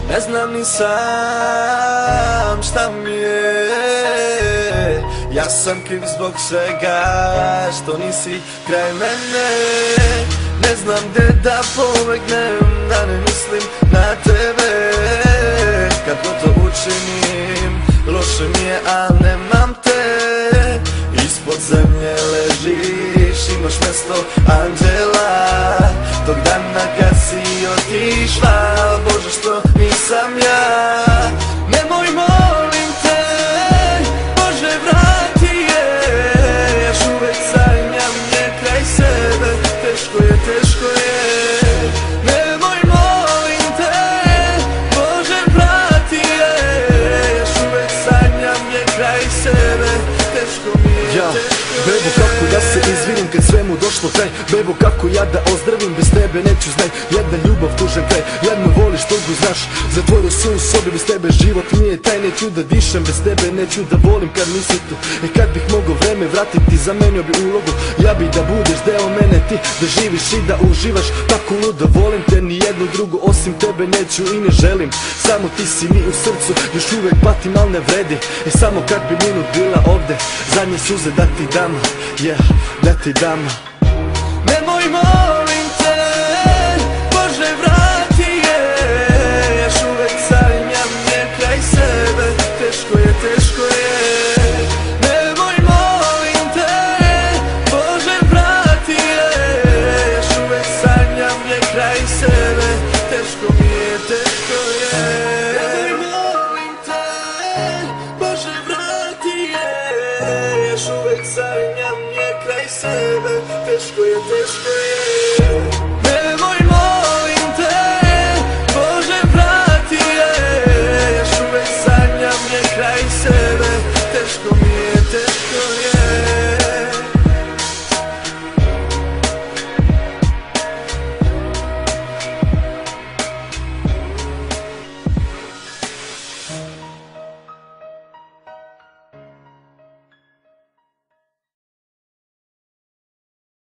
Ne znam ni sam šta mi je. Ja sam kriv zbog svega što nisi kraj mene. Ne znam gde da pobegnem, da ne mislim na tebe. Kad god to učinim, loše mi je, al nemam te. Ispod zemlje ležiš, imaš mjesto anđela. Tog dana kad si otišla, Bože što nisam ja. Nemoj molim te, Bože vrati je. Još uvek sanjam nje kraj sebe. Teško je, teško je. Nemoj molim te, Bože vrati je. Još uvek sanjam nje kraj sebe. Teško mi je, teško je. Bebo kako da se izvinim kad svemu došlo kraj. Bebo kako ja da ozdravim, bez tebe neću znaj. Jedna ljubav tužan kraj, jedno voliš, drugu znaš. Zatvorio si u sobi, bez tebe život nije taj. Neću da dišem, bez tebe neću da volim kad nisi tu. I kad bih mogao vreme vratiti, zamenio bi ulogu. Ja bi da budeš deo mene, ti da živiš i da uživaš. Tako ludo volim te, ni jednu drugu osim tebe neću i ne želim. Samo ti si mi u srcu, još uvek patim, al ne vredi. I samo kad bi minut bila ovde, zadnje suze da ti dam, yeah, da ti dam. Nemoj molim te, Bože vrati je. Još uvek sanjam nje kraj sebe. Teško je, teško je. Nemoj molim te, Bože vrati je. Još uvek sanjam nje kraj sebe. Teško mi je, teško je. Nemoj molim te, Bože vrati je. Još uvek sanjam nje kraj sebe. Teško je, teško je.